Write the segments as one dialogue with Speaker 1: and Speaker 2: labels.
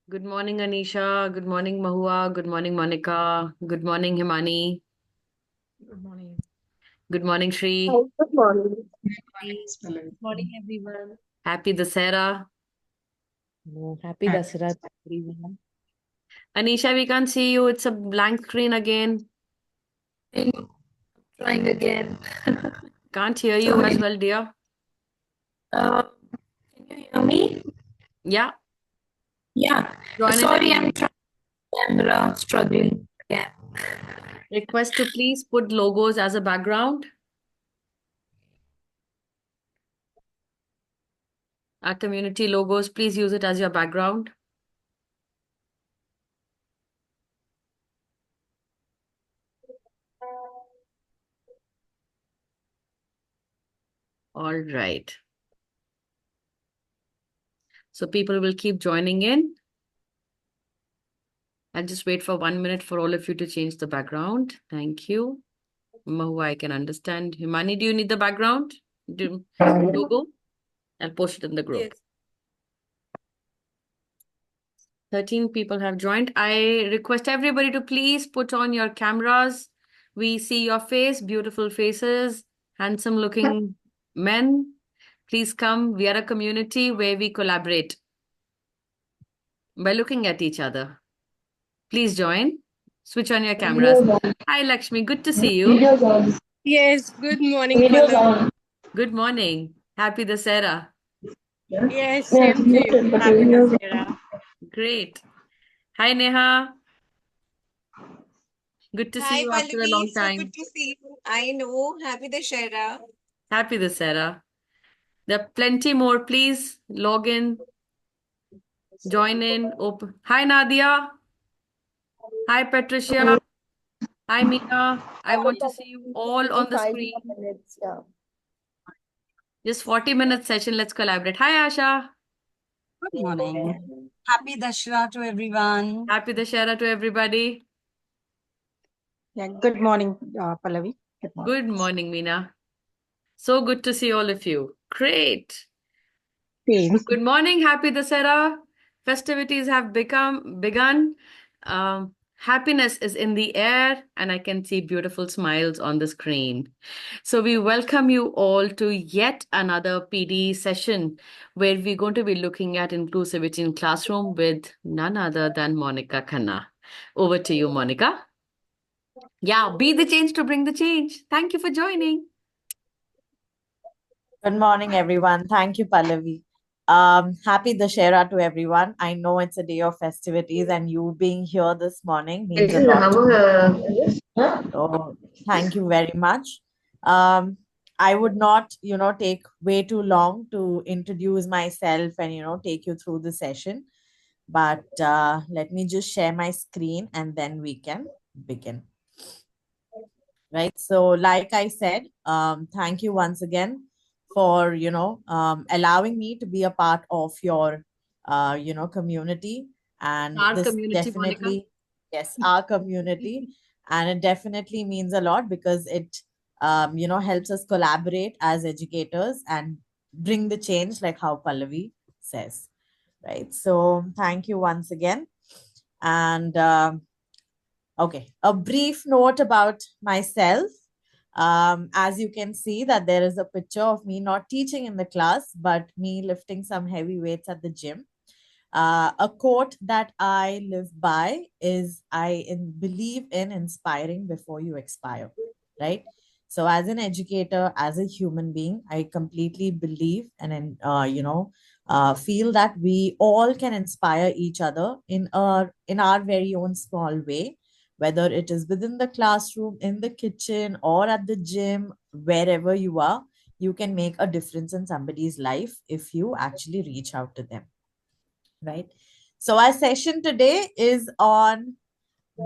Speaker 1: Good morning, Anisha. Good morning, Mahua. Good morning, Monica. Good morning, Himani.
Speaker 2: Good morning.
Speaker 1: Good morning,
Speaker 3: Hi,
Speaker 1: Shri.
Speaker 3: good morning.
Speaker 2: Good
Speaker 4: Morning, everyone.
Speaker 1: Happy Dasera.
Speaker 4: Happy Dasara to everyone.
Speaker 1: Anisha, we can't see you. It's a blank screen again.
Speaker 3: Trying again.
Speaker 1: Can't hear you
Speaker 3: Sorry.
Speaker 1: as well, dear.
Speaker 3: Can you hear me?
Speaker 1: Yeah,
Speaker 3: Yeah.
Speaker 1: join it
Speaker 3: Sorry,
Speaker 1: again.
Speaker 3: I'm trying camera struggling. Yeah.
Speaker 1: Request to please put logos as a background. Our community logos, please use it as your background. All right. So people will keep joining in. I'll just wait for 1 minute for all of you to change the background. Thank you. Mahua, I can understand. Himani, do you need the background? Logo? I'll post it in the group.
Speaker 4: Yes.
Speaker 1: 13 people have joined. I request everybody to please put on your cameras. We see your face, beautiful faces, handsome looking men. Please come. We are a community where we collaborate by looking at each other. Please join. Switch on your cameras.
Speaker 3: Videos on.
Speaker 1: Hi, Lakshmi. Good to see you.
Speaker 3: Videos on.
Speaker 4: Yes, good morning,
Speaker 3: Videos
Speaker 4: Pallavi.
Speaker 3: on.
Speaker 1: Good morning. Happy Dasera.
Speaker 4: Yes,
Speaker 3: Yeah, it's
Speaker 4: same to you.
Speaker 3: muted, but
Speaker 4: Happy
Speaker 3: videos on.
Speaker 4: Dasara.
Speaker 1: Great. Hi, Neha. Good to see
Speaker 5: Hi,
Speaker 1: you after a
Speaker 5: Pallavi.
Speaker 1: long
Speaker 5: So good
Speaker 1: time.
Speaker 5: to see you. I know. Happy Dashera.
Speaker 1: Happy Dasera. There are plenty more. Please log in, join in, open. Hi, Nadia. Hi, Patricia. Hi, Mina. I want to see you all on the
Speaker 3: 5 more
Speaker 1: screen.
Speaker 3: minutes. Yeah.
Speaker 1: Just 40-minute session. Let's collaborate. Hi, Asha.
Speaker 6: Good morning. Happy Dashra to everyone.
Speaker 1: Happy Dashera to everybody.
Speaker 2: Yeah, good morning, Pallavi. Good morning.
Speaker 1: Good morning, Mina. So good to see all of you. Great.
Speaker 2: Same.
Speaker 1: Good morning. Happy Dasera. Festivities have begun. Happiness is in the air, and I can see beautiful smiles on the screen. So we welcome you all to yet another PD session where we're going to be looking at inclusivity in classroom with none other than Monica Khanna. Over to you, Monica. Yeah, be the change to bring the change. Thank you for joining.
Speaker 7: Good morning, everyone. Thank you, Pallavi. Happy Dashera to everyone. I know it's a day of festivities, and you being here this morning means a lot to me. So, thank you very much. Um, I would not, take way too long to introduce myself and, take you through the session. But let me just share my screen and then we can begin. Right. So, like I said, thank you once again for allowing me to be a part of your community, and
Speaker 1: Our
Speaker 7: this
Speaker 1: community, Monica.
Speaker 7: definitely, yes, our community, and it definitely means a lot because it helps us collaborate as educators and bring the change, like how Pallavi says. Right. So, thank you once again. And okay, a brief note about myself. As you can see that there is a picture of me not teaching in the class, but me lifting some heavy weights at the gym. A quote that I live by is believe in inspiring before you expire, right? So as an educator, as a human being, I completely believe and feel that we all can inspire each other in our very own small way, whether it is within the classroom, in the kitchen, or at the gym, wherever you are. You can make a difference in somebody's life if you actually reach out to them, right? So our session today is on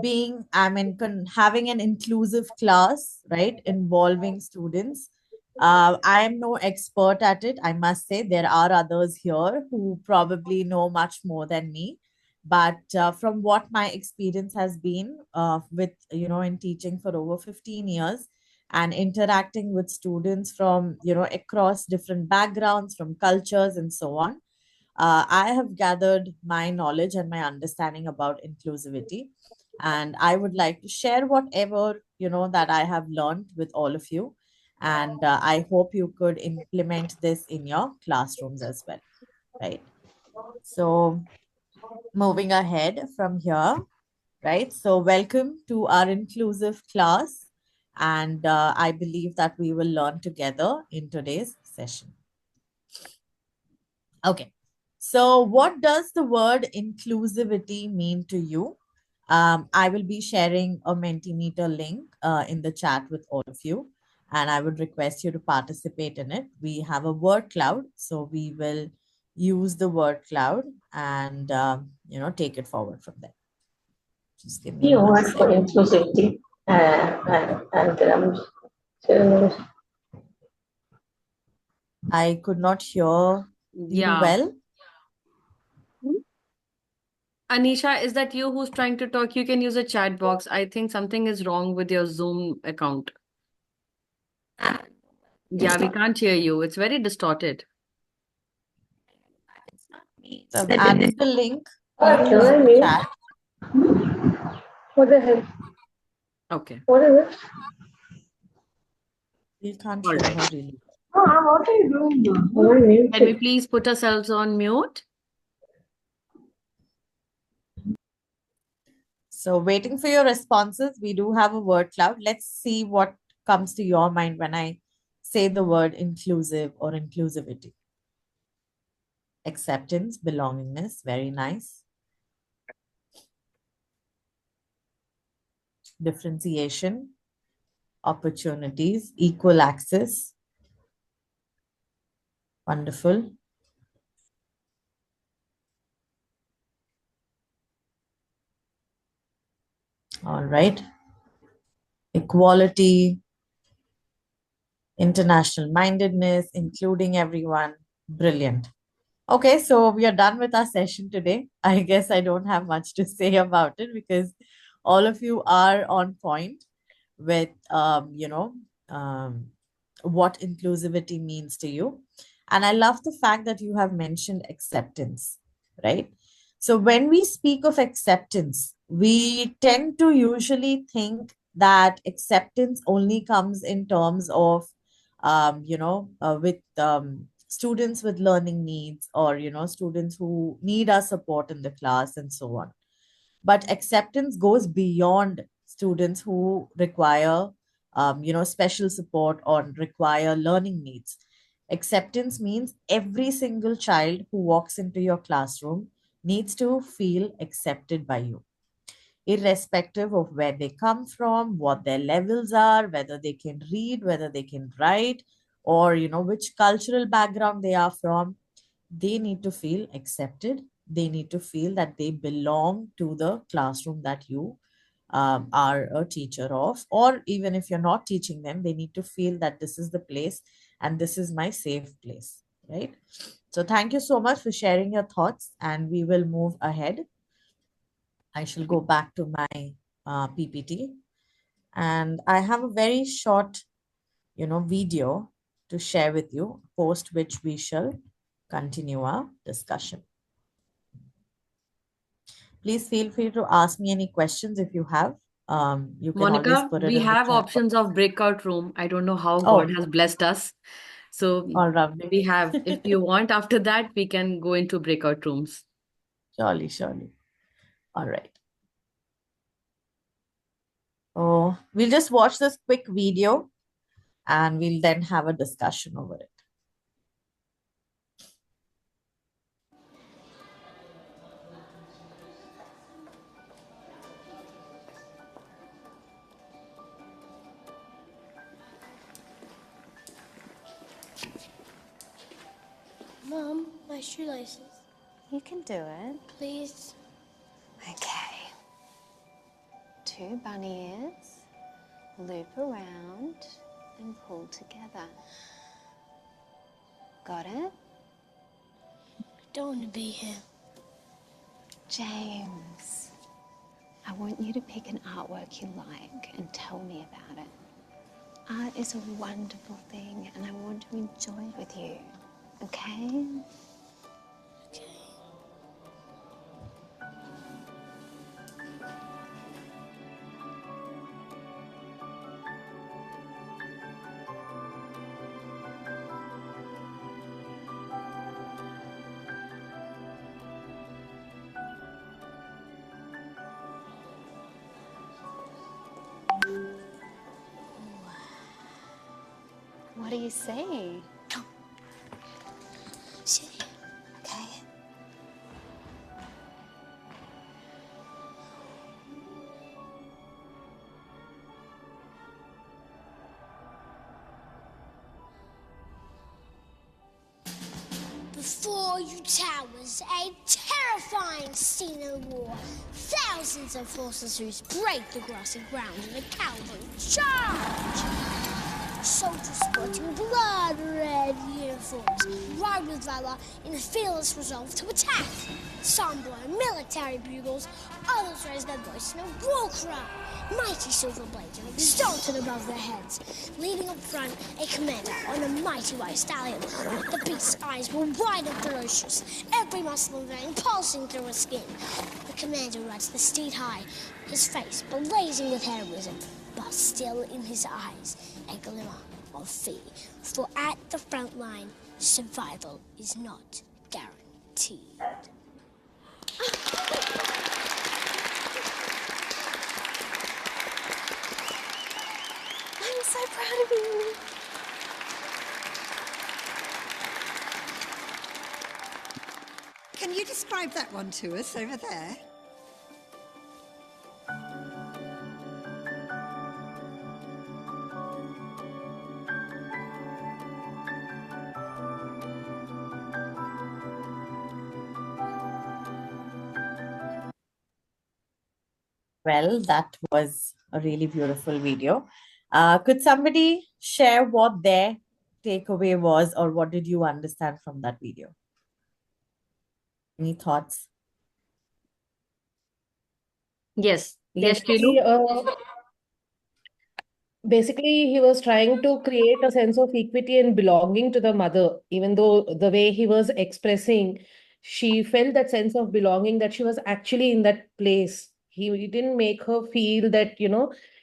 Speaker 7: having an inclusive class, right, involving students. I am no expert at it, I must say. There are others here who probably know much more than me, but from what my experience has been with in teaching for over 15 years and interacting with students from across different backgrounds, from cultures and so on, I have gathered my knowledge and my understanding about inclusivity, and I would like to share whatever that I have learned with all of you. And I hope you could implement this in your classrooms as well, right? So, moving ahead from here, right? So, welcome to our inclusive class. And I believe that we will learn together in today's session. Okay. So, what does the word inclusivity mean to you? I will be sharing a Mentimeter link in the chat with all of you, and I would request you to participate in it. We have a word cloud, so we will use the word cloud and take it forward from there. Just give me
Speaker 3: You
Speaker 7: one
Speaker 3: work for
Speaker 7: second.
Speaker 3: inclusivity and so
Speaker 7: I could not hear you
Speaker 1: Yeah.
Speaker 7: well.
Speaker 1: Anisha, is that you who's trying to talk? You can use a chat box. I think something is wrong with your Zoom account. Yeah, we can't hear you. It's very distorted.
Speaker 7: So I've added the link for you
Speaker 3: can I
Speaker 7: in the
Speaker 3: mean?
Speaker 7: chat.
Speaker 3: What the hell?
Speaker 1: Okay.
Speaker 3: What is it?
Speaker 7: We can't
Speaker 1: All
Speaker 7: hear
Speaker 1: right.
Speaker 7: her really.
Speaker 3: What are you doing now? What are you
Speaker 1: Can we please put ourselves on mute?
Speaker 7: So waiting for your responses. We do have a word cloud. Let's see what comes to your mind when I say the word inclusive or inclusivity. Acceptance, belongingness, very nice. Differentiation, opportunities, equal access. Wonderful. All right. Equality, international mindedness, including everyone. Brilliant. Okay, so we are done with our session today. I guess I don't have much to say about it because all of you are on point with what inclusivity means to you. And I love the fact that you have mentioned acceptance, right? So when we speak of acceptance, we tend to usually think that acceptance only comes in terms of with students with learning needs, or students who need our support in the class and so on. But acceptance goes beyond students who require special support or require learning needs. Acceptance means every single child who walks into your classroom needs to feel accepted by you, irrespective of where they come from, what their levels are, whether they can read, whether they can write, or which cultural background they are from. They need to feel accepted. They need to feel that they belong to the classroom that you are a teacher of, or even if you're not teaching them, they need to feel that this is the place and this is my safe place, right? So thank you so much for sharing your thoughts, and we will move ahead. I shall go back to my PPT, and I have a very short, video to share with you, post which we shall continue our discussion. Please feel free to ask me any questions if you have. You can always
Speaker 1: Monica,
Speaker 7: put it
Speaker 1: we
Speaker 7: in the
Speaker 1: have
Speaker 7: chat box.
Speaker 1: options of breakout room. I don't know how
Speaker 7: Oh,
Speaker 1: God has blessed us. So
Speaker 7: all right.
Speaker 1: we have, if you want, after that, we can go into breakout rooms.
Speaker 7: Surely, surely. All right. Oh, we'll just watch this quick video and we'll then have a discussion over it.
Speaker 8: Mom, my shoelaces.
Speaker 9: You can do it.
Speaker 8: Please.
Speaker 9: Okay. 2 bunny ears, loop around and pull together. Got it?
Speaker 8: I don't want to be here.
Speaker 9: James, I want you to pick an artwork you like and tell me about it. Art is a wonderful thing and I want to enjoy it with you. Okay?
Speaker 8: Okay.
Speaker 9: What do you see?
Speaker 8: Sit here, okay? Before you towers a terrifying scene of war. Thousands of forces who break the grassy ground in a cavalry charge. Soldiers sporting blood-red uniforms, ride with valor in a fearless resolve to attack. Some blow military bugles, others raise their voice in a war cry. Mighty silver blades are exalted above their heads. Leading up front, a commander on a mighty white stallion. The beast's eyes were wide and ferocious, every muscle and vein pulsing through his skin. The commander rides the steed high, his face blazing with heroism, but still in his eyes a glimmer of fear. For at the front line, survival is not guaranteed.
Speaker 9: I'm so proud of you.
Speaker 6: Can you describe that one to us over there?
Speaker 7: Well, that was a really beautiful video. Could somebody share what their takeaway was, or what did you understand from that video? Any thoughts?
Speaker 1: Yes. Yes,
Speaker 3: Basically,
Speaker 1: Shrilu?
Speaker 3: basically, he was trying to create a sense of equity and belonging to the mother, even though the way he was expressing, she felt that sense of belonging that she was actually in that place. He didn't make her feel that,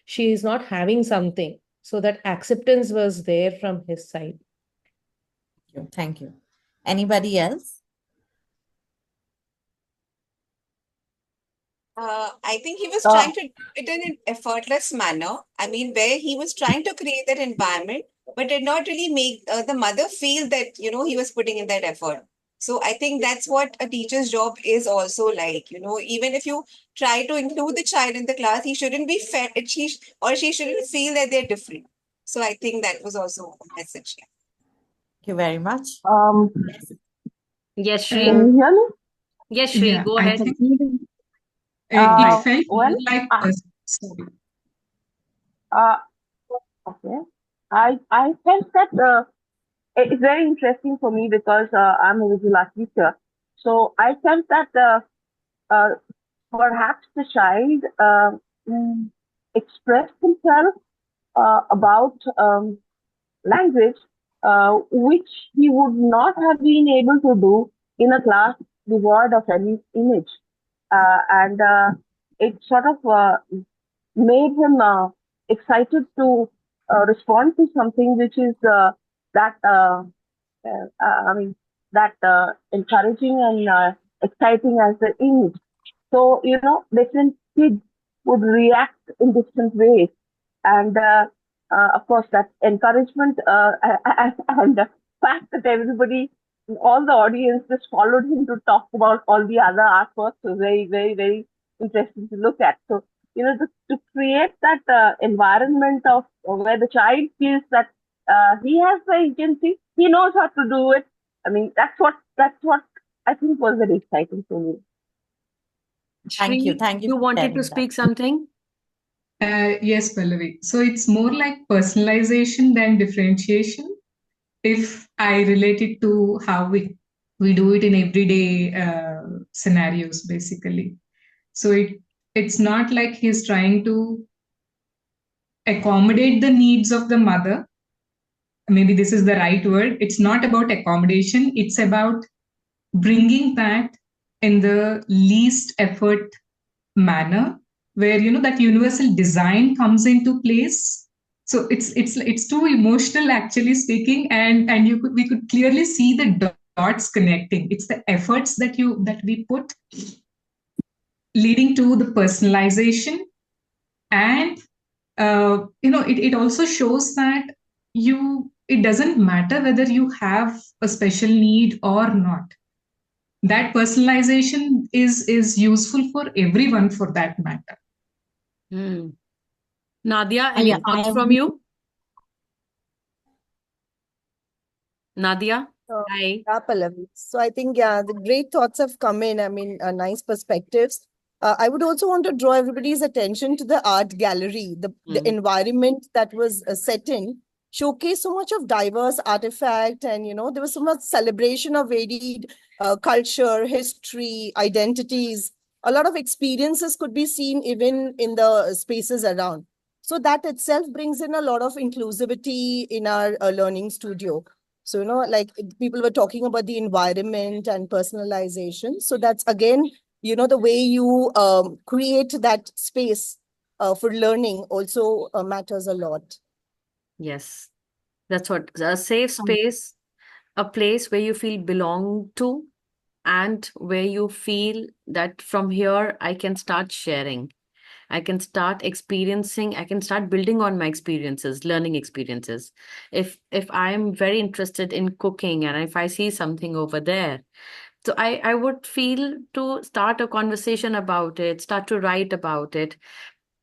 Speaker 3: she is not having something. So that acceptance was there from his side.
Speaker 7: Thank you. Anybody else?
Speaker 5: I think he was trying to do it in an effortless manner. I mean, where he was trying to create that environment, but did not really make the mother feel that, he was putting in that effort. So I think that's what a teacher's job is also like, even if you try to include the child in the class, he shouldn't be fed, or she shouldn't feel that they're different. So I think that was also a message. Yeah.
Speaker 7: Thank you very much.
Speaker 1: Yes,
Speaker 7: Yes.
Speaker 1: Shri?
Speaker 10: Can you hear me?
Speaker 1: Yes, Shri,
Speaker 10: Yeah,
Speaker 1: go
Speaker 10: I
Speaker 1: ahead.
Speaker 10: think it
Speaker 2: Uh,
Speaker 10: felt
Speaker 2: well,
Speaker 10: like
Speaker 2: uh,
Speaker 10: sorry.
Speaker 2: uh, okay. I felt that it's very interesting for me because I'm a visual art teacher. So I felt that uh, perhaps the child mm, expressed himself about language, which he would not have been able to do in a class devoid of any image. And it sort of made him excited to respond to something which is that I mean that encouraging and exciting as the image. So different kids would react in different ways, and of course that encouragement and the fact that everybody, all the audience, just followed him to talk about all the other artworks was very, very, very interesting to look at. So to create that environment of where the child feels that he has the agency, he knows how to do it. I mean, that's what I think was very exciting to me.
Speaker 7: Thank you.
Speaker 1: Shri,
Speaker 7: Thank you
Speaker 1: you
Speaker 7: for
Speaker 1: wanted to
Speaker 7: sharing that.
Speaker 1: speak something?
Speaker 10: Yes, Pallavi. So it's more like personalization than differentiation. If I relate it to how we do it in everyday scenarios, basically. So it's not like he's trying to accommodate the needs of the mother. Maybe this is the right word. It's not about accommodation. It's about bringing that in the least effort manner, where that universal design comes into place. So it's too emotional, actually speaking, and we could clearly see the dots connecting. It's the efforts that we put leading to the personalization, and it also shows that it doesn't matter whether you have a special need or not. That personalization is useful for everyone for that matter.
Speaker 1: Nadia,
Speaker 11: Yeah,
Speaker 1: any thoughts from you? Nadia? Hi.
Speaker 12: Yeah, Pallavi. So I think, yeah, the great thoughts have come in. I mean, nice perspectives. I would also want to draw everybody's attention to the art gallery. The environment that was set in showcased so much of diverse artifact, and there was so much celebration of varied culture, history, identities. A lot of experiences could be seen even in the spaces around. So that itself brings in a lot of inclusivity in our learning studio. So, like people were talking about the environment and personalization. So that's again, the way you create that space for learning also matters a lot.
Speaker 1: Yes, that's what a safe space, a place where you feel belong to, and where you feel that from here I can start sharing. I can start experiencing, I can start building on my experiences, learning experiences. If I'm very interested in cooking and if I see something over there, so I would feel to start a conversation about it, start to write about it.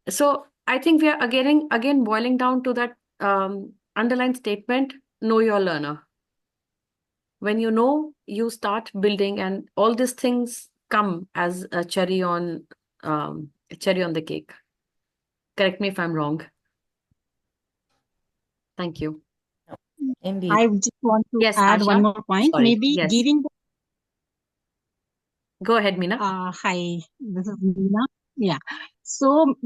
Speaker 1: So I think we are again boiling down to that underlined statement, know your learner. When you know, you start building, and all these things come as a cherry on the cake. Correct me if I'm wrong. Thank you.
Speaker 7: Indeed.
Speaker 11: I just want to
Speaker 1: Yes,
Speaker 11: add one
Speaker 1: Asha.
Speaker 11: more point.
Speaker 1: Sorry.
Speaker 11: Maybe
Speaker 1: Yes.
Speaker 11: giving
Speaker 1: Go ahead, Meena.
Speaker 11: hi, this is Meena. Yeah. So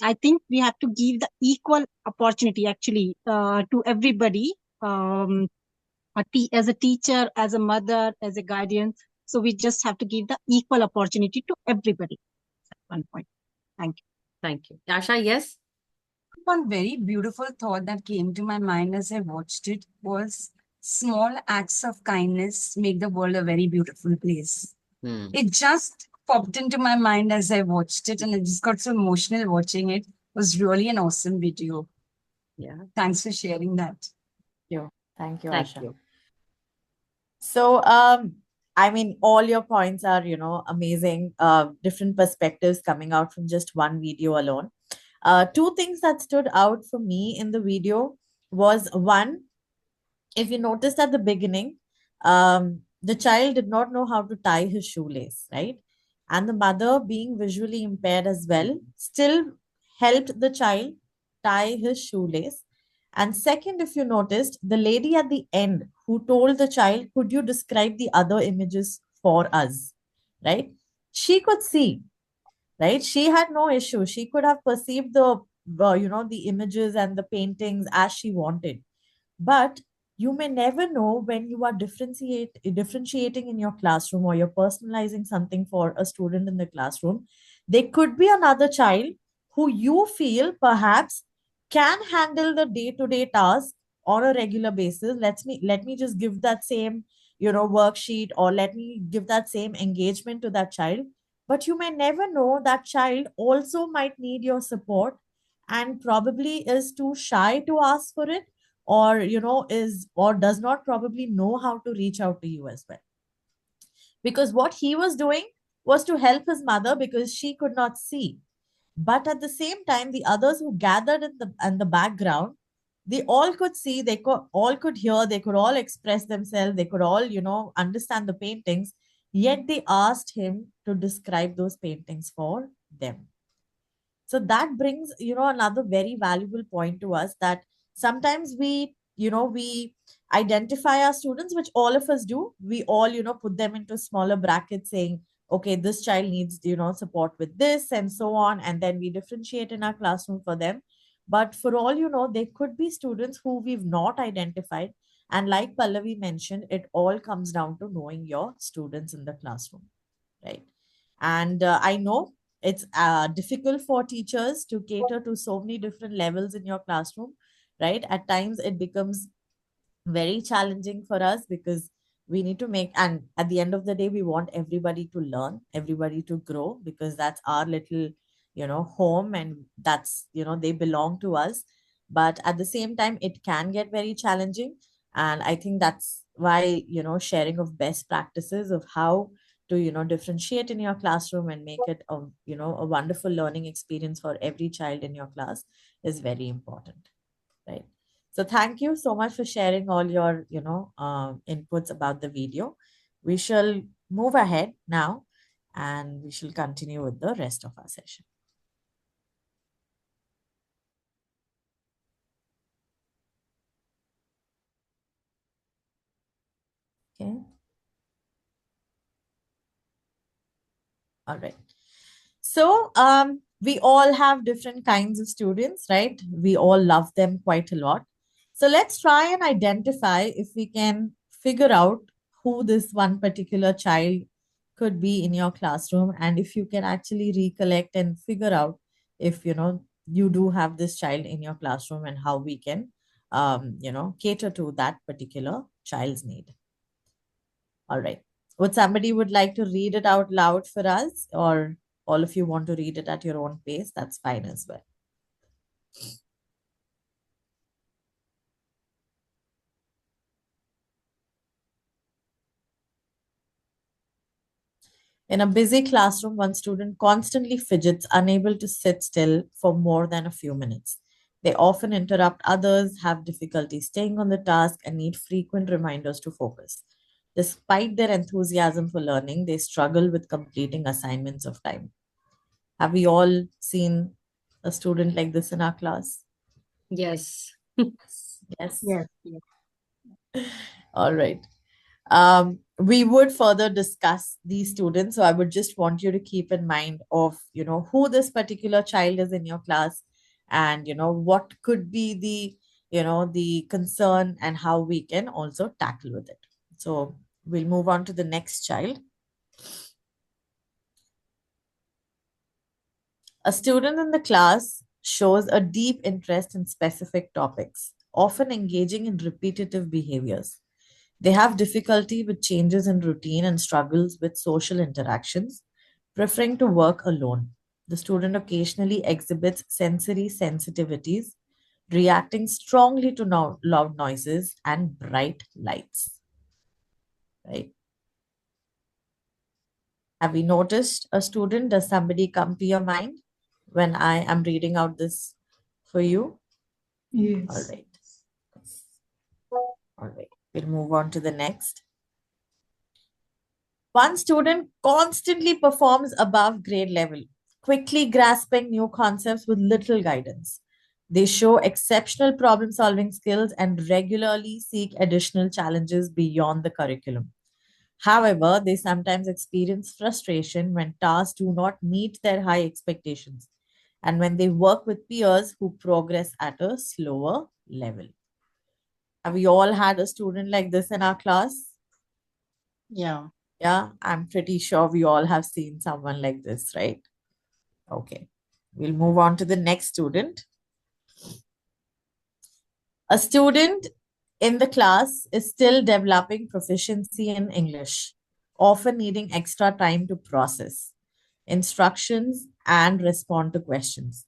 Speaker 11: I think we have to give the equal opportunity actually to everybody, as a teacher, as a mother, as a guardian. So we just have to give the equal opportunity to everybody. That's one point. Thank you.
Speaker 1: Thank you. Asha, yes?
Speaker 6: One very beautiful thought that came to my mind as I watched it was small acts of kindness make the world a very beautiful place. It just popped into my mind as I watched it, and I just got so emotional watching it. It was really an awesome video.
Speaker 1: Yeah.
Speaker 6: Thanks for sharing that.
Speaker 7: Thank you,
Speaker 1: Thank
Speaker 7: Asha.
Speaker 1: you.
Speaker 7: So, I mean, all your points are, amazing. Different perspectives coming out from just one video alone. Two things that stood out for me in the video was one, if you noticed at the beginning, the child did not know how to tie his shoelace, right? And the mother, being visually impaired as well, still helped the child tie his shoelace. And second, if you noticed, the lady at the end who told the child, could you describe the other images for us? Right? She could see, right? She had no issue. She could have perceived the images and the paintings as she wanted. But you may never know when you are differentiating in your classroom, or you're personalizing something for a student in the classroom. There could be another child who you feel perhaps can handle the day-to-day task on a regular basis. Let me just give that same worksheet, or let me give that same engagement to that child. But you may never know, that child also might need your support and probably is too shy to ask for it, or does not probably know how to reach out to you as well, because what he was doing was to help his mother because she could not see. But at the same time, the others who gathered in the background, they all could see, all could hear, they could all express themselves, they could all understand the paintings, yet they asked him to describe those paintings for them. So that brings another very valuable point to us, that sometimes we identify our students, which all of us do. We all put them into smaller brackets, saying, okay, this child needs support with this and so on, and then we differentiate in our classroom for them. But for all there could be students who we've not identified, and like Pallavi mentioned, it all comes down to knowing your students in the classroom, right? And I know it's difficult for teachers to cater to so many different levels in your classroom, right? At times it becomes very challenging for us, because we need to make, and at the end of the day, we want everybody to learn, everybody to grow, because that's our little home, and that's they belong to us. but at the same time, it can get very challenging. And I think that's why, sharing of best practices of how to, differentiate in your classroom and make it a wonderful learning experience for every child in your class is very important, right? So thank you so much for sharing all your, inputs about the video. We shall move ahead now and we shall continue with the rest of our session. Okay. All right. So we all have different kinds of students, right? We all love them quite a lot. So let's try and identify if we can figure out who this one particular child could be in your classroom, and if you can actually recollect and figure out if you do have this child in your classroom and how we can cater to that particular child's need. All right. Would somebody would like to read it out loud for us, or all of you want to read it at your own pace? That's fine as well. In a busy classroom, one student constantly fidgets, unable to sit still for more than a few minutes. They often interrupt others, have difficulty staying on the task, and need frequent reminders to focus. Despite their enthusiasm for learning, they struggle with completing assignments of time. Have we all seen a student like this in our class?
Speaker 1: Yes.
Speaker 7: Yes.
Speaker 11: Yes. Yes.
Speaker 7: All right. We would further discuss these students. So I would just want you to keep in mind of, who this particular child is in your class, and, what could be the concern and how we can also tackle with it. So we'll move on to the next child. A student in the class shows a deep interest in specific topics, often engaging in repetitive behaviors. They have difficulty with changes in routine and struggles with social interactions, preferring to work alone. The student occasionally exhibits sensory sensitivities, reacting strongly to loud noises and bright lights. Right? Have you noticed a student? Does somebody come to your mind when I am reading out this for you?
Speaker 10: Yes.
Speaker 7: All right. All right. We'll move on to the next. One student constantly performs above grade level, quickly grasping new concepts with little guidance. They show exceptional problem solving skills and regularly seek additional challenges beyond the curriculum. However, they sometimes experience frustration when tasks do not meet their high expectations and when they work with peers who progress at a slower level. Have we all had a student like this in our class?
Speaker 11: Yeah.
Speaker 7: Yeah, I'm pretty sure we all have seen someone like this, right? Okay, we'll move on to the next student. A student in the class is still developing proficiency in English, often needing extra time to process instructions and respond to questions.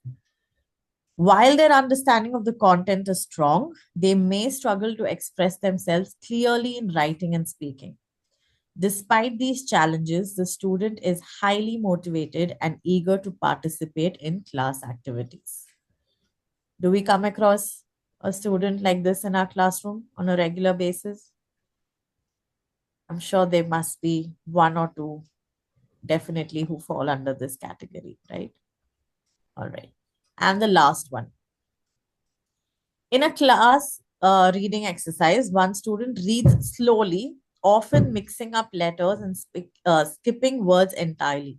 Speaker 7: While their understanding of the content is strong, they may struggle to express themselves clearly in writing and speaking. Despite these challenges, the student is highly motivated and eager to participate in class activities. Do we come across a student like this in our classroom on a regular basis? I'm sure there must be one or two definitely who fall under this category, right? All right. And the last one. In a class reading exercise, one student reads slowly, often mixing up letters and skipping words entirely.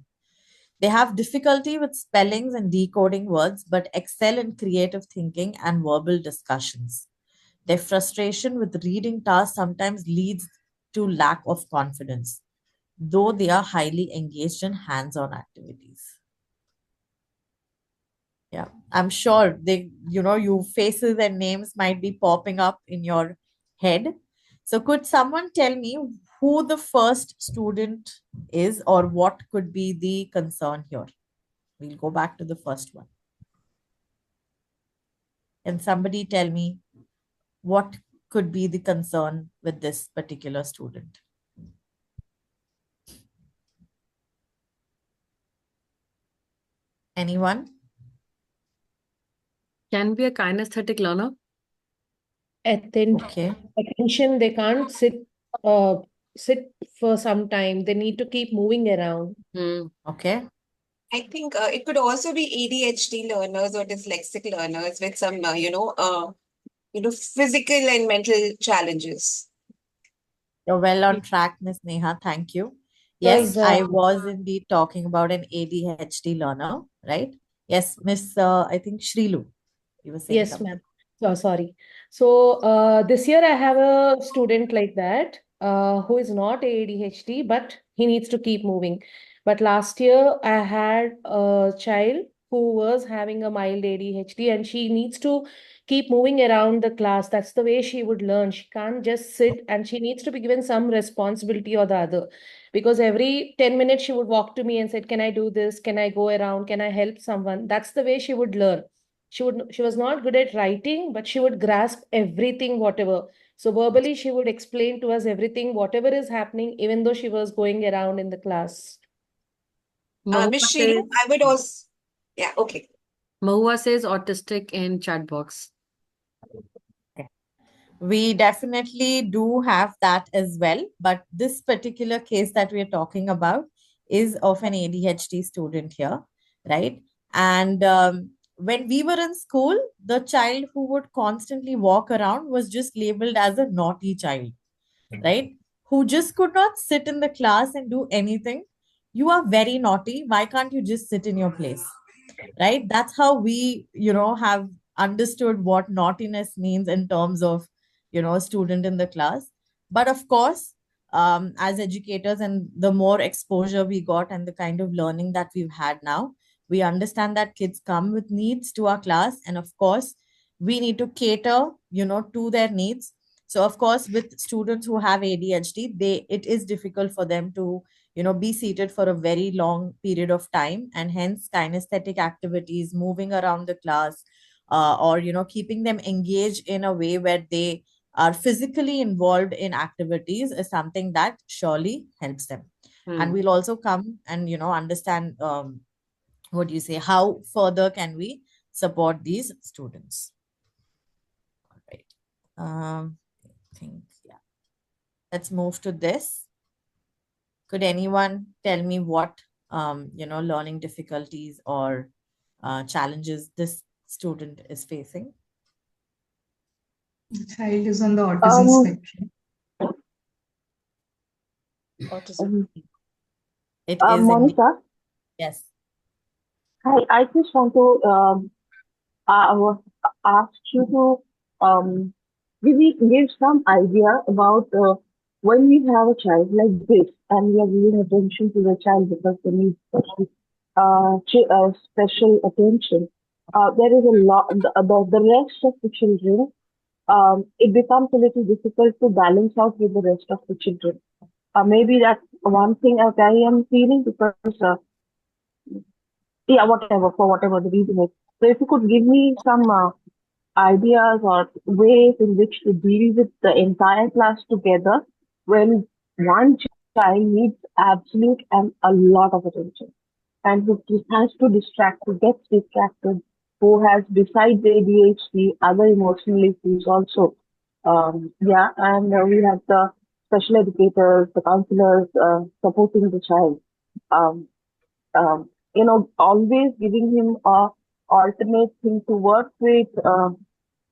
Speaker 7: They have difficulty with spellings and decoding words, but excel in creative thinking and verbal discussions. Their frustration with reading tasks sometimes leads to lack of confidence, though they are highly engaged in hands-on activities. Yeah, I'm sure you faces and names might be popping up in your head. So could someone tell me who the first student is, or what could be the concern here? We'll go back to the first one. Can somebody tell me what could be the concern with this particular student? Anyone?
Speaker 1: Can be a kinesthetic learner.
Speaker 7: Okay.
Speaker 3: Attention, they can't uh, sit for some time. They need to keep moving around.
Speaker 7: Okay.
Speaker 5: I think it could also be ADHD learners or dyslexic learners with some, physical and mental challenges.
Speaker 7: You're well on track, Miss Neha. Thank you. Yes,
Speaker 3: Because
Speaker 7: I was indeed talking about an ADHD learner, right? Yes, Miss, I think Shrilu, you were saying
Speaker 3: yes,
Speaker 7: something.
Speaker 3: ma'am. So sorry. So this year I have a student like that who is not ADHD, but he needs to keep moving. But last year I had a child who was having a mild ADHD, and she needs to keep moving around the class. That's the way she would learn. She can't just sit, and she needs to be given some responsibility or the other. Because every 10 minutes she would walk to me and said, "Can I do this? Can I go around? Can I help someone?" That's the way she would learn. She was not good at writing, but she would grasp everything, whatever. So verbally she would explain to us everything, whatever is happening, even though she was going around in the class.
Speaker 5: Miss
Speaker 1: Mahua
Speaker 5: Shrilu,
Speaker 1: says,
Speaker 5: I would also, yeah, okay.
Speaker 1: Mahua says autistic in chat box.
Speaker 7: We definitely do have that as well. But this particular case that we're talking about is of an ADHD student here, right? And when we were in school, the child who would constantly walk around was just labeled as a naughty child, right? Who just could not sit in the class and do anything. You are very naughty. Why can't you just sit in your place? Right? That's how we, have understood what naughtiness means in terms of, a student in the class. But of course, as educators, and the more exposure we got and the kind of learning that we've had now, we understand that kids come with needs to our class. And of course, we need to cater, to their needs. So of course, with students who have ADHD, it is difficult for them to be seated for a very long period of time, and hence kinesthetic activities, moving around the class, or keeping them engaged in a way where they are physically involved in activities is something that surely helps them. And we'll also come and understand, what do you say, how further can we support these students. All right. I think, yeah, let's move to this. Could anyone tell me what learning difficulties or challenges this student is facing?
Speaker 10: The child is on the autism spectrum.
Speaker 7: Autism. It is indeed.
Speaker 2: Monica,
Speaker 7: Yes.
Speaker 2: I just want to ask you to give some idea about when we have a child like this and we are giving attention to the child because they need special attention. There is a lot about the rest of the children. It becomes a little difficult to balance out with the rest of the children. Maybe that's one thing that I am feeling because yeah, whatever, for whatever the reason is. So if you could give me some ideas or ways in which to deal with the entire class together when one child needs absolute and a lot of attention, and who has to distract, who gets distracted, who has besides ADHD other emotional issues also. Yeah, and we have the special educators, the counselors supporting the child. Um, Always giving him a alternate thing to work with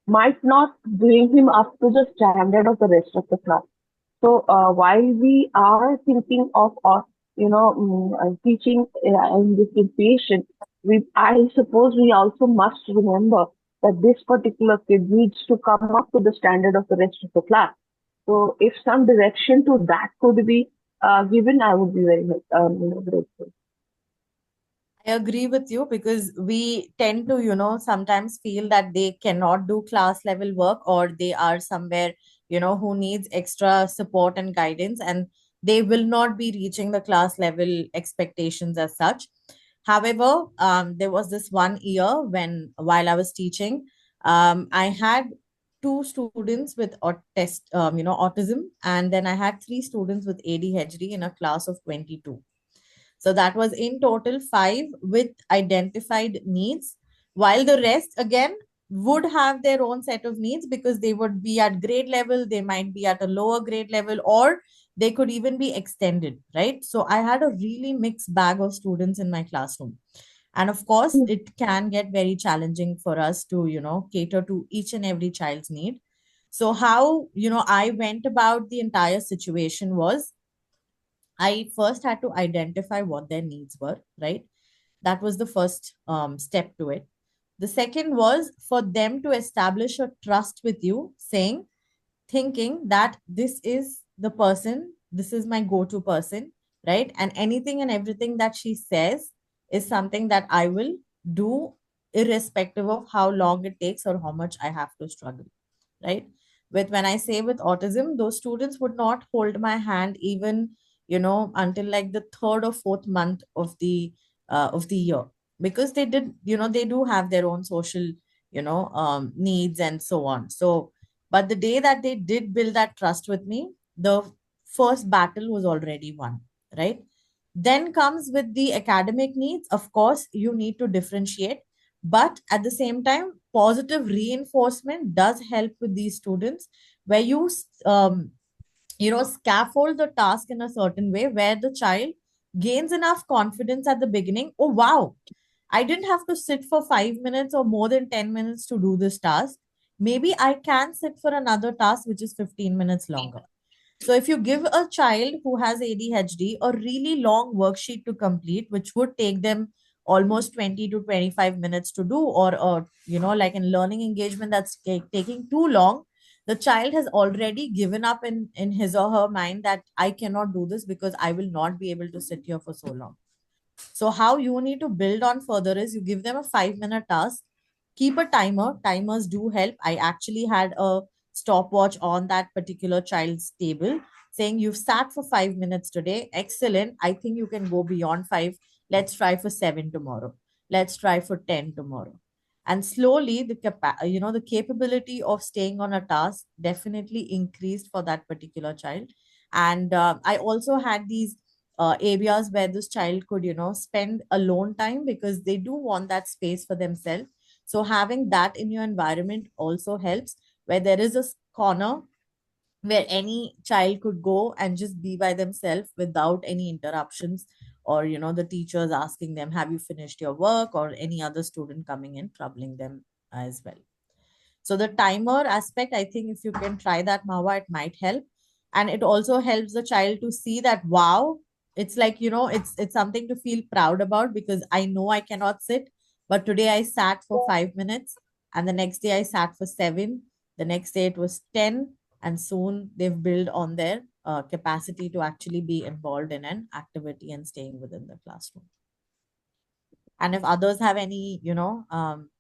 Speaker 2: might not bring him up to the standard of the rest of the class. So while we are thinking of, teaching in this situation, I suppose we also must remember that this particular kid needs to come up to the standard of the rest of the class. So if some direction to that could be given, I would be very grateful.
Speaker 7: I agree with you, because we tend to, sometimes feel that they cannot do class level work, or they are somewhere, who needs extra support and guidance, and they will not be reaching the class level expectations as such. However, there was this one year while I was teaching, I had two students with autism, and then I had three students with ADHD in a class of 22. So that was in total five with identified needs, while the rest again would have their own set of needs because they would be at grade level, they might be at a lower grade level, or they could even be extended, right? So I had a really mixed bag of students in my classroom. And of course, it can get very challenging for us to, cater to each and every child's need. So how, I went about the entire situation was I first had to identify what their needs were, right? That was the first step to it. The second was for them to establish a trust with you, thinking that this is the person, this is my go to person, right? And anything and everything that she says is something that I will do, irrespective of how long it takes or how much I have to struggle, right? With when I say with autism, those students would not hold my hand even, until like the third or fourth month of the year, because they did, they do have their own social, needs and so on. So but the day that they did build that trust with me, the first battle was already won, right? Then comes with the academic needs. Of course, you need to differentiate, but at the same time, positive reinforcement does help with these students where scaffold the task in a certain way where the child gains enough confidence at the beginning. Oh, wow, I didn't have to sit for 5 minutes or more than 10 minutes to do this task. Maybe I can sit for another task which is 15 minutes longer. So, if you give a child who has ADHD a really long worksheet to complete, which would take them almost 20 to 25 minutes to do, or like in learning engagement that's taking too long, the child has already given up in his or her mind that I cannot do this because I will not be able to sit here for so long. So how you need to build on further is you give them a 5-minute task, keep a timer. Timers do help. I actually had a stopwatch on that particular child's table saying you've sat for 5 minutes today. Excellent. I think you can go beyond five. Let's try for seven tomorrow. Let's try for 10 tomorrow. And slowly the capability of staying on a task definitely increased for that particular child. And I also had these areas where this child could spend alone time because they do want that space for themselves. So having that in your environment also helps, where there is a corner where any child could go and just be by themselves without any interruptions, or the teachers asking them, have you finished your work, or any other student coming in troubling them as well. So the timer aspect, I think if you can try that, Mawa, it might help. And it also helps the child to see that, wow, it's like, it's something to feel proud about because I know I cannot sit, but today I sat for 5 minutes, and the next day I sat for seven. The next day it was 10, and soon they've built on their capacity to actually be involved in an activity and staying within the classroom. And if others have any,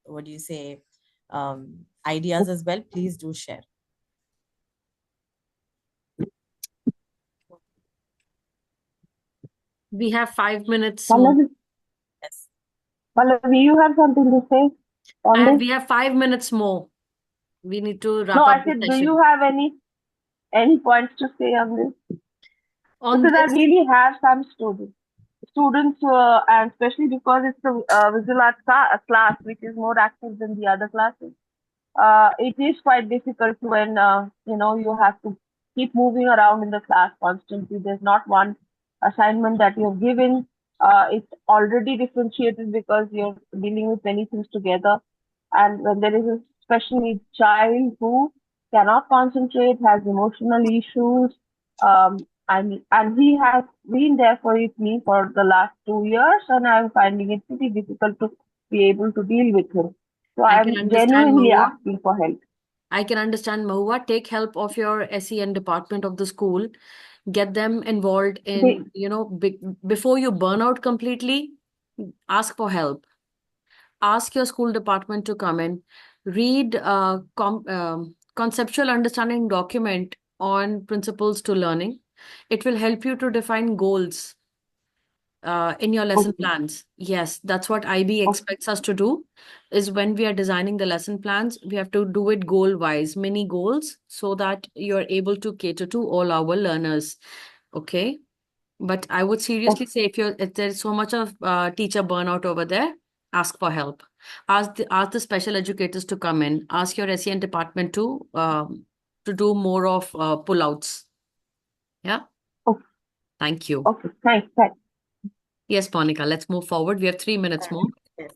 Speaker 7: what do you say, ideas as well, please do share.
Speaker 1: We have 5 minutes more.
Speaker 2: Pallavi,
Speaker 7: Yes.
Speaker 2: Pallavi, you have something to say on this?
Speaker 1: We have 5 minutes more. We need to
Speaker 2: No,
Speaker 1: wrap
Speaker 2: I
Speaker 1: up the
Speaker 2: said, do you
Speaker 1: session.
Speaker 2: have any points to say on this?
Speaker 1: On
Speaker 2: Because I
Speaker 1: this,
Speaker 2: really have some students, and especially because it's a visual arts class, which is more active than the other classes. It is quite difficult when you have to keep moving around in the class constantly. There's not one assignment that you're given. It's already differentiated because you're dealing with many things together. And when there is a special needs child who cannot concentrate, has emotional issues, and he has been there for me for the last 2 years, and I'm finding it pretty difficult to be able to deal with him. So
Speaker 1: I can
Speaker 2: I'm
Speaker 1: understand,
Speaker 2: genuinely
Speaker 1: Mahua.
Speaker 2: asking for help.
Speaker 1: I can understand, Mahua. Take help of your SEN department of the school. Get them involved
Speaker 2: They,
Speaker 1: in, before you burn out completely, ask for help. Ask your school department to come in. Read conceptual understanding document on principles to learning. It will help you to define goals. in your lesson
Speaker 2: Okay.
Speaker 1: plans. Yes, that's what IB expects us to do, is when we are designing the lesson plans, we have to do it goal wise, mini goals, so that you're able to cater to all our learners. Okay. But I would seriously say, if there's so much of teacher burnout over there, ask for help. Ask the special educators to come in. Ask your SEN department to do more of pullouts. Yeah.
Speaker 2: Okay.
Speaker 1: Thank you.
Speaker 2: Okay. Thanks.
Speaker 1: Yes, Monica, let's move forward. We have 3 minutes more.
Speaker 7: Yes.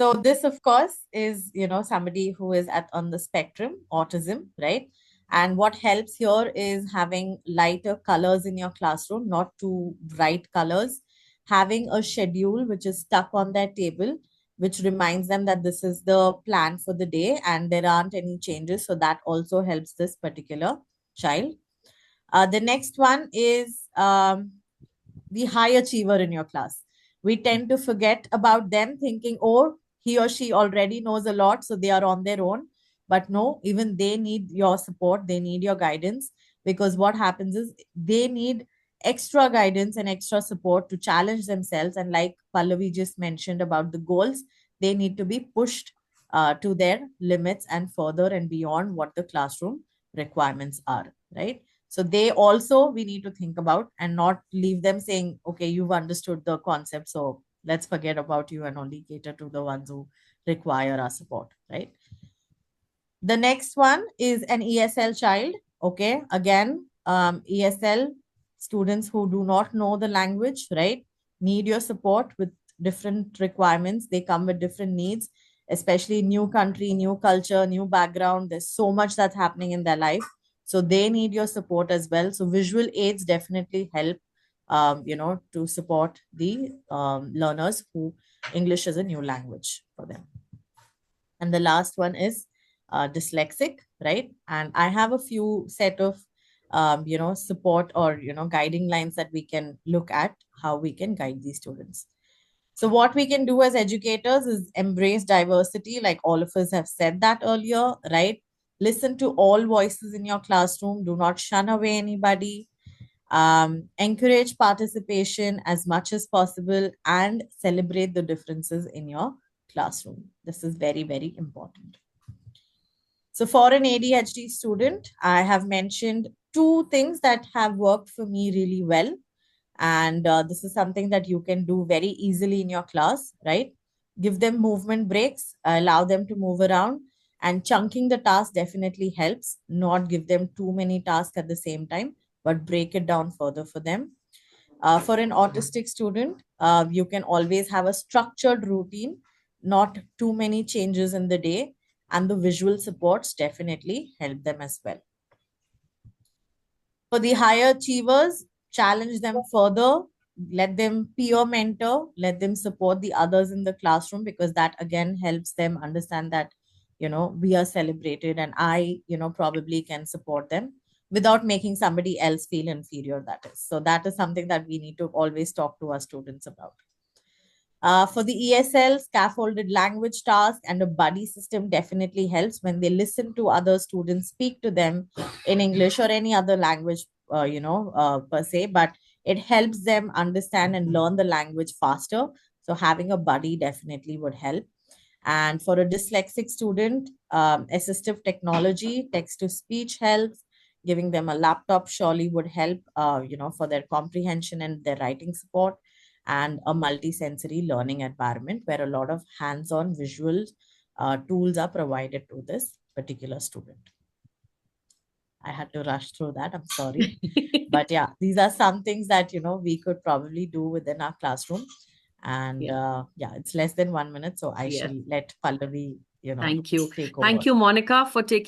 Speaker 7: So this, of course, is, somebody who is on the spectrum, autism, right? And what helps here is having lighter colors in your classroom, not too bright colors, having a schedule which is stuck on their table, which reminds them that this is the plan for the day and there aren't any changes. So that also helps this particular child. The next one is the high achiever in your class. We tend to forget about them, thinking, oh, he or she already knows a lot, so they are on their own. But no, even they need your support, they need your guidance, because what happens is they need extra guidance and extra support to challenge themselves. And like Pallavi just mentioned about the goals, they need to be pushed to their limits and further and beyond what the classroom requirements are, right? So they also we need to think about and not leave them saying, okay, you've understood the concept, so let's forget about you and only cater to the ones who require our support, right? The next one is an ESL child. Okay, again, ESL students who do not know the language, right, need your support with different requirements. They come with different needs, especially new country, new culture, new background. There's so much that's happening in their life. So they need your support as well. So visual aids definitely help, to support the learners who English is a new language for them. And the last one is dyslexic, right? And I have a few set of support or guiding lines that we can look at how we can guide these students. So what we can do as educators is embrace diversity, like all of us have said that earlier, right? Listen to all voices in your classroom. Do not shun away anybody. Encourage participation as much as possible and celebrate the differences in your classroom. This is very, very important. So for an ADHD student, I have mentioned two things that have worked for me really well. And this is something that you can do very easily in your class, right? Give them movement breaks, allow them to move around, and chunking the task definitely helps. Not give them too many tasks at the same time, but break it down further for them. For an autistic student, you can always have a structured routine, not too many changes in the day, and the visual supports definitely help them as well. For the higher achievers, challenge them further, let them peer mentor, let them support the others in the classroom, because that again helps them understand that, we are celebrated and I, probably can support them without making somebody else feel inferior, that is. So that is something that we need to always talk to our students about. For the ESL, scaffolded language task and a buddy system definitely helps when they listen to other students speak to them in English or any other language, per se, but it helps them understand and learn the language faster. So having a buddy definitely would help. And for a dyslexic student, assistive technology, text to speech helps. Giving them a laptop surely would help, for their comprehension and their writing support, and a multi-sensory learning environment where a lot of hands-on visual tools are provided to this particular student. I had to rush through that. I'm sorry. But yeah, these are some things that, we could probably do within our classroom. And it's less than 1 minute. So I shall let Pallavi,
Speaker 1: Thank you.
Speaker 7: take over.
Speaker 1: Thank you, Monica, for taking